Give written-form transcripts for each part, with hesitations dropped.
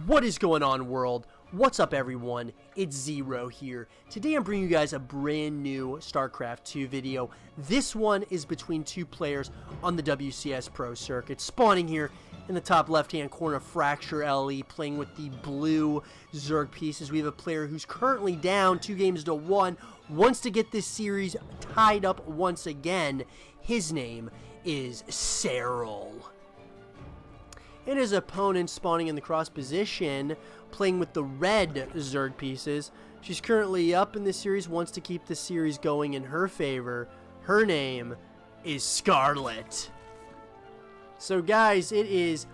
What is going on, world? What's up, everyone? It's Zero here. Today I'm bringing you guys a brand new Starcraft 2 video. This one is between two players on the WCS Pro circuit. Spawning here in the top left-hand corner, Fracture LE, playing with the blue Zerg pieces. We have a player who's currently down 2-1, wants to get this series tied up once again. His name is Serral. And his opponent spawning in the cross position, playing with the red Zerg pieces. She's currently up in this series, wants to keep the series going in her favor. Her name is Scarlett. So guys, it is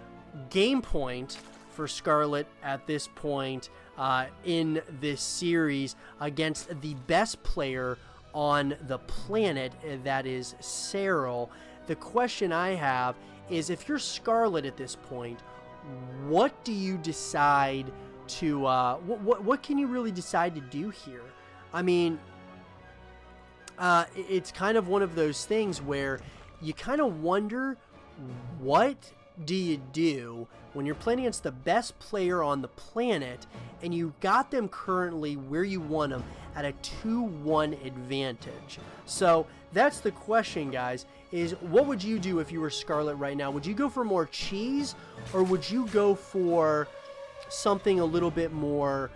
game point for Scarlett at this point in this series against the best player on the planet, that is Serral. The question I have is, if you're Scarlett at this point, what do you decide to, what can you really decide to do here? I mean, it's kind of one of those things where you kind of wonder, what do you do when you're playing against the best player on the planet and you got them currently where you want them at a 2-1 advantage? So that's the question, guys, is what would you do if you were Scarlett right now? Would you go for more cheese, or would you go for something a little bit more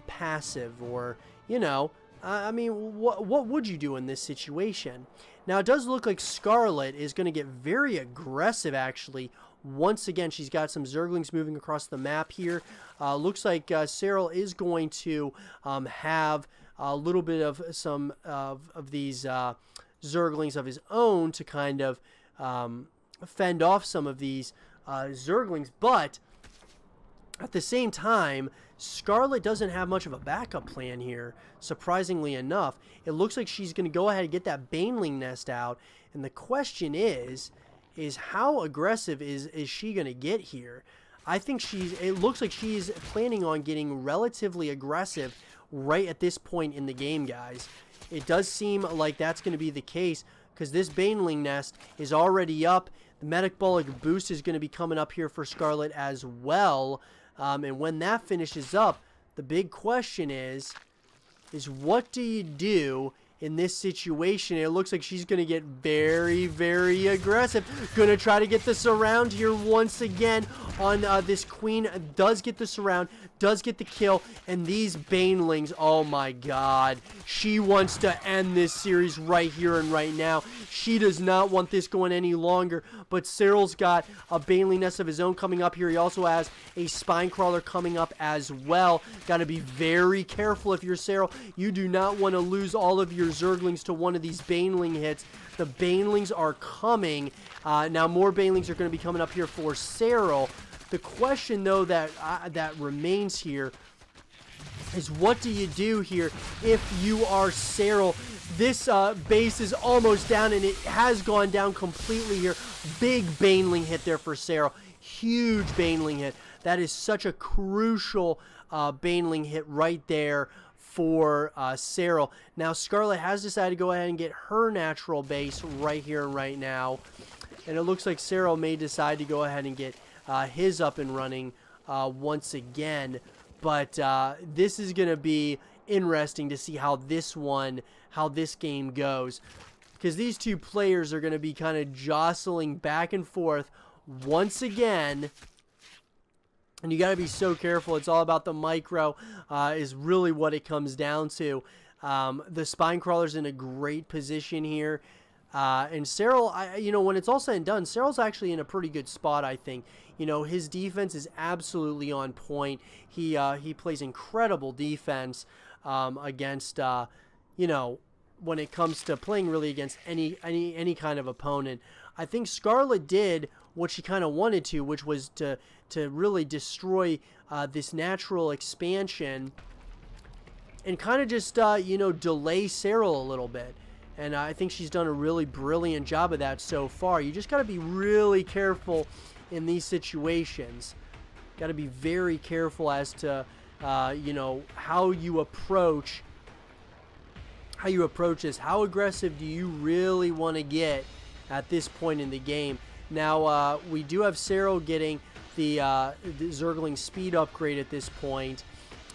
passive, or, you know, I mean, what would you do in this situation? Now, it does look like Scarlett is going to get very aggressive, actually. Once again, she's got some Zerglings moving across the map here. Looks like Serral is going to have a little bit of some of these Zerglings of his own to kind of fend off some of these Zerglings. But at the same time, Scarlett doesn't have much of a backup plan here, surprisingly enough. It looks like she's going to go ahead and get that Baneling nest out. And the question is how aggressive is she going to get here? I think it looks like she's planning on getting relatively aggressive right at this point in the game, guys. It does seem like that's going to be the case, because this Baneling nest is already up. The Metabolic boost is going to be coming up here for Scarlett as well. And when that finishes up, the big question is what do you do in this situation? It looks like she's going to get very, very aggressive. Going to try to get the surround here once again on this queen. Does get the surround, does get the kill, and these Banelings, oh my god. She wants to end this series right here and right now. She does not want this going any longer, but Serral's got a Baneling nest of his own coming up here. He also has a Spine Crawler coming up as well. Got to be very careful if you're Serral. You do not want to lose all of your Zerglings to one of these Baneling hits. The Banelings are coming. Now more Banelings are going to be coming up here for Serral. The question, though, that remains here is, what do you do here if you are Serral? This base is almost down, and it has gone down completely here. Big Baneling hit there for Serral. Huge Baneling hit. That is such a crucial Baneling hit right there for Serral. Now, Scarlett has decided to go ahead and get her natural base right here and right now. And it looks like Serral may decide to go ahead and get his up and running once again. But this is going to be interesting to see how this game goes, because these two players are going to be kind of jostling back and forth once again. And you got to be so careful. It's all about the micro, is really what it comes down to. The Spine Crawler's in a great position here. And Serral, you know, when it's all said and done, Serral's actually in a pretty good spot, I think. You know, his defense is absolutely on point. He plays incredible defense against, you know, when it comes to playing really against any kind of opponent. I think Scarlett did what she kind of wanted to, which was to really destroy this natural expansion and kind of just, you know, delay Serral a little bit. And I think she's done a really brilliant job of that so far. You just got to be really careful in these situations. Got to be very careful as to, you know, how you approach this. How aggressive do you really want to get at this point in the game? Now, we do have Serral getting the Zergling speed upgrade at this point.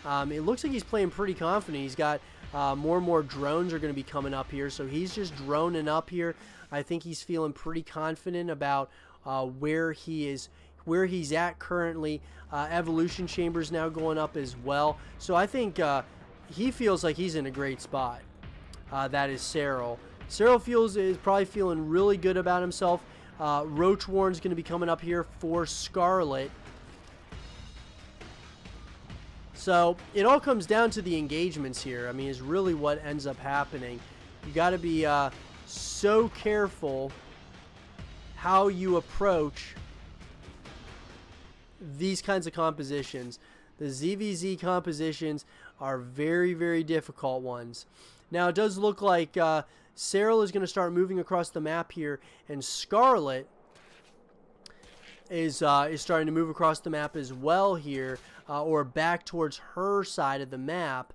It looks like he's playing pretty confident. He's got more and more drones are going to be coming up here, so he's just droning up here. I think he's feeling pretty confident about where he's at currently. Evolution chambers now going up as well, so I think he feels like he's in a great spot. That is Serral. Serral is probably feeling really good about himself. Roach Warren's going to be coming up here for Scarlett. So it all comes down to the engagements here. I mean, is really what ends up happening. You got to be so careful how you approach these kinds of compositions. The ZvZ compositions are very, very difficult ones. Now, it does look like Serral is going to start moving across the map here, and Scarlett is starting to move across the map as well here, or back towards her side of the map.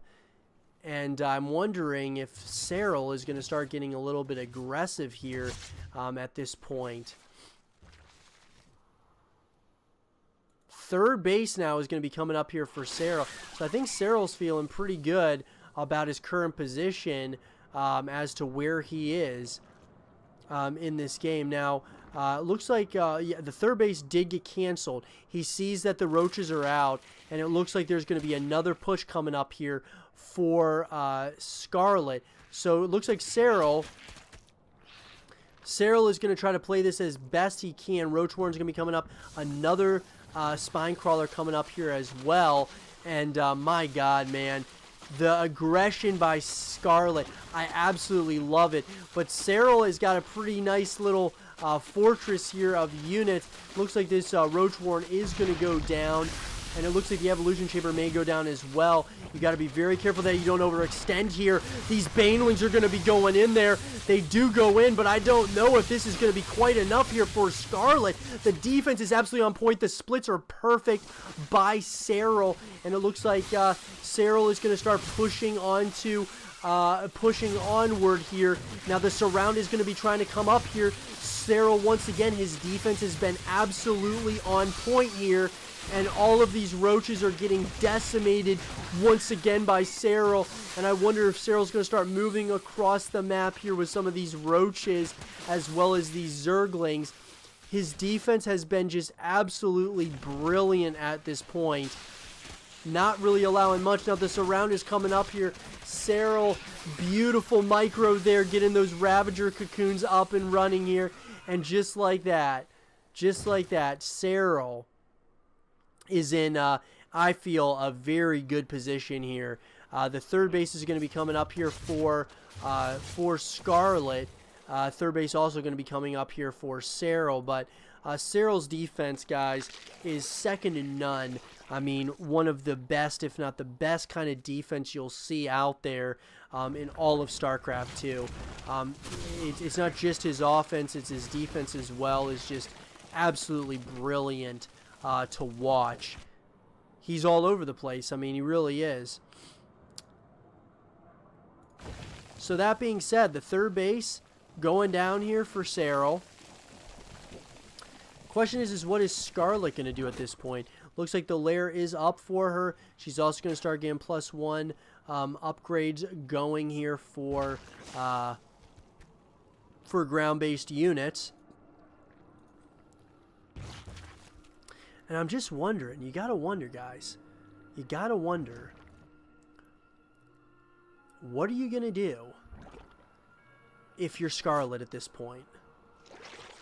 And I'm wondering if Serral is going to start getting a little bit aggressive here at this point. Third base now is going to be coming up here for Serral. So I think Serral's feeling pretty good about his current position as to where he is in this game. Now, looks like yeah, the third base did get canceled. He sees that the roaches are out, and it looks like there's going to be another push coming up here for Scarlett. So it looks like Serral is going to try to play this as best he can. Roach Warren's going to be coming up. Another spine crawler coming up here as well. And my God, man, the aggression by Scarlett, I absolutely love it. But Serral has got a pretty nice little fortress here of units. Looks like this Roach Warren is going to go down, and it looks like the evolution chamber may go down as well. You got to be very careful that you don't overextend here. These banelings are going to be going in there. They do go in, but I don't know if this is going to be quite enough here for Scarlett. The defense is absolutely on point. The splits are perfect by Serral, and it looks like Serral is going to start pushing onto pushing onward here. Now the surround is going to be trying to come up here. Serral, once again, his defense has been absolutely on point here, and all of these roaches are getting decimated once again by Serral. And I wonder if Serral's going to start moving across the map here with some of these roaches as well as these Zerglings. His defense has been just absolutely brilliant at this point. Not really allowing much. Now the surround is coming up here. Serral, beautiful micro there, getting those Ravager cocoons up and running here. And just like that, Serral is in, I feel, a very good position here. The third base is going to be coming up here for Scarlett. Third base also going to be coming up here for Serral. But Serral's defense, guys, is second to none. I mean, one of the best, if not the best kind of defense you'll see out there in all of Starcraft 2. It's not just his offense, it's his defense as well. It's just absolutely brilliant to watch. He's all over the place. I mean, he really is. So that being said, the third base going down here for Serral. Question is what is Scarlett going to do at this point? Looks like the lair is up for her. She's also going to start getting +1 upgrades going here for ground-based units. And I'm just wondering, you got to wonder, guys. You got to wonder, what are you going to do if you're Scarlett at this point?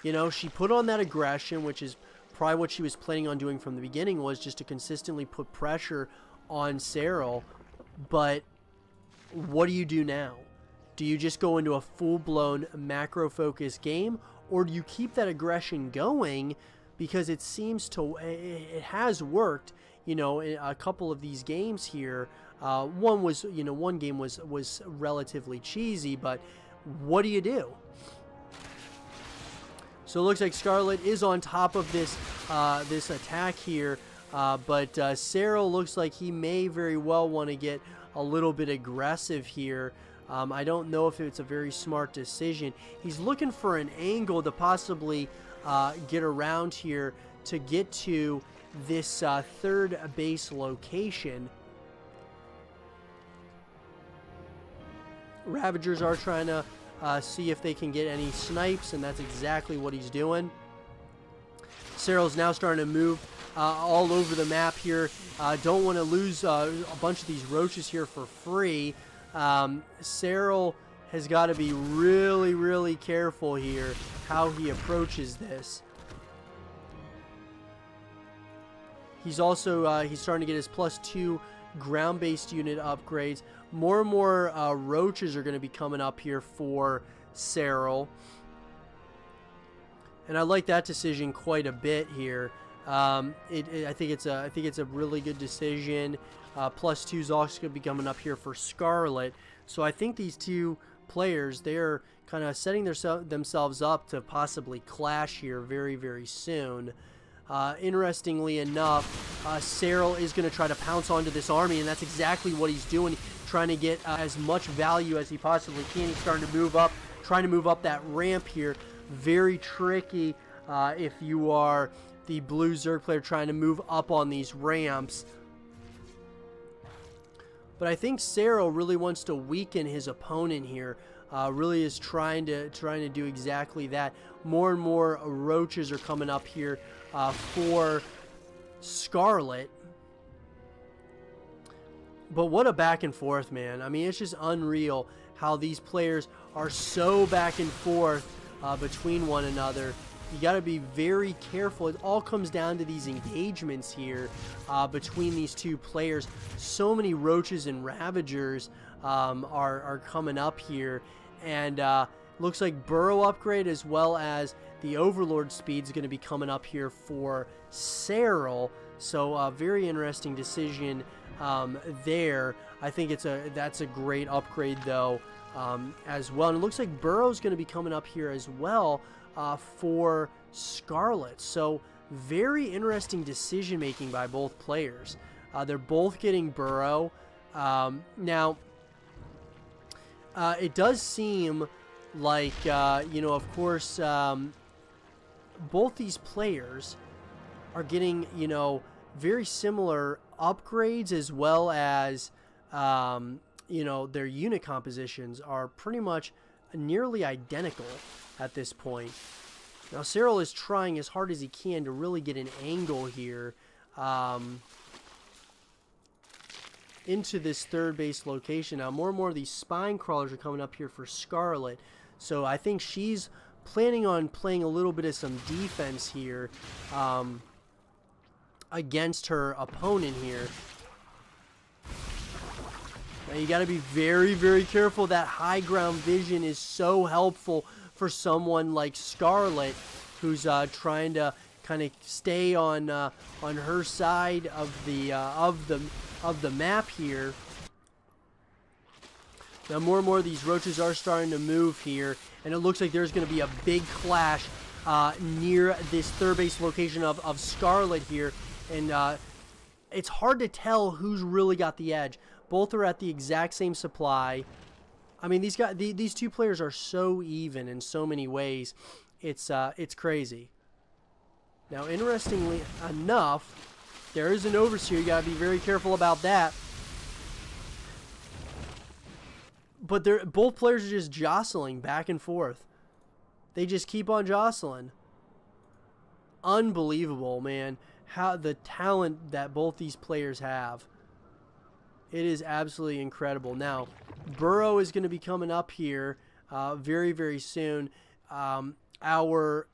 You know, she put on that aggression, which is probably what she was planning on doing from the beginning, was just to consistently put pressure on Serral. But what do you do now? Do you just go into a full-blown macro-focused game, or do you keep that aggression going? Because it seems to, it has worked, you know, in a couple of these games here. One was, you know, one game was relatively cheesy, but what do you do? So it looks like Scarlett is on top of this this attack here, but Serral looks like he may very well want to get a little bit aggressive here. I don't know if it's a very smart decision. He's looking for an angle to possibly get around here to get to this third base location. Ravagers are trying to see if they can get any snipes, and that's exactly what he's doing. Serral's now starting to move all over the map here. Don't want to lose a bunch of these roaches here for free. Serral has got to be really, really careful here how he approaches this. He's also he's starting to get his +2 ground-based unit upgrades. More and more roaches are going to be coming up here for Serral, and I like that decision quite a bit here. I think it's a really good decision. +2 is also going to be coming up here for Scarlett. So I think these two players, they're kind of setting themselves up to possibly clash here very, very soon. Interestingly enough, Serral is going to try to pounce onto this army, and that's exactly what he's doing, trying to get as much value as he possibly can. He's starting to move up, trying to move up that ramp here. Very tricky if you are the blue Zerg player trying to move up on these ramps. But I think Serral really wants to weaken his opponent here. Really is trying to do exactly that. More and more roaches are coming up here for Scarlett. But what a back and forth, man. I mean, it's just unreal how these players are so back and forth between one another. You got to be very careful. It all comes down to these engagements here between these two players. So many roaches and ravagers are coming up here, and looks like burrow upgrade as well as the overlord speed is going to be coming up here for Serral. So a very interesting decision there. I think that's a great upgrade though as well. And it looks like burrow is going to be coming up here as well for Scarlett. So very interesting decision making by both players. They're both getting burrow. Now it does seem like you know, of course, both these players are getting, you know, very similar upgrades, as well as you know, their unit compositions are pretty much nearly identical at this point. Now Serral is trying as hard as he can to really get an angle here into this third base location. Now more and more of these spine crawlers are coming up here for Scarlett, so I think she's planning on playing a little bit of some defense here against her opponent here. Now you got to be very, very careful. That high ground vision is so helpful for someone like Scarlett, who's trying to kind of stay on her side of the map here. Now more and more of these roaches are starting to move here, and it looks like there's going to be a big clash near this third base location of Scarlett here, and it's hard to tell who's really got the edge. Both are at the exact same supply. I mean, these two players are so even in so many ways. It's crazy. Now, interestingly enough, there is an overseer. You got to be very careful about that. But both players are just jostling back and forth. They just keep on jostling. Unbelievable, man. How the talent that both these players have. It is absolutely incredible. Now, burrow is going to be coming up here very, very soon. Our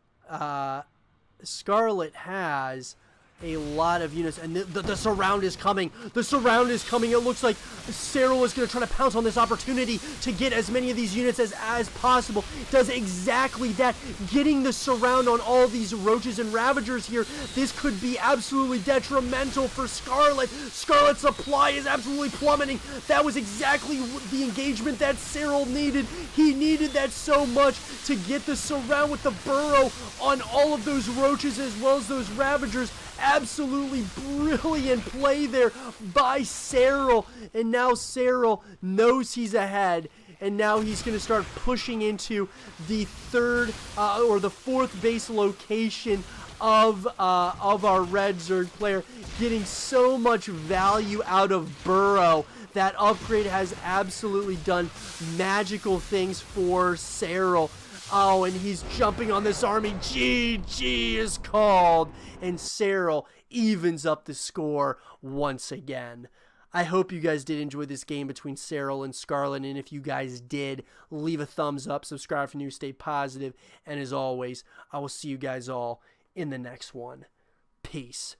Scarlett has a lot of units, and the surround is coming. The surround is coming. It looks like Serral is going to try to pounce on this opportunity to get as many of these units as possible. Does exactly that, getting the surround on all these roaches and ravagers here. This could be absolutely detrimental for Scarlett. Scarlett's supply is absolutely plummeting. That was exactly the engagement that Serral needed. He needed that so much to get the surround with the burrow on all of those roaches as well as those ravagers. Absolutely brilliant play there by Serral, and now Serral knows he's ahead, and now he's going to start pushing into the third or the fourth base location of our red Zerg player, getting so much value out of Burrow. That upgrade has absolutely done magical things for Serral. Oh, and he's jumping on this army. GG is called. And Serral evens up the score once again. I hope you guys did enjoy this game between Serral and Scarlett. And if you guys did, leave a thumbs up, subscribe for news, stay positive. And as always, I will see you guys all in the next one. Peace.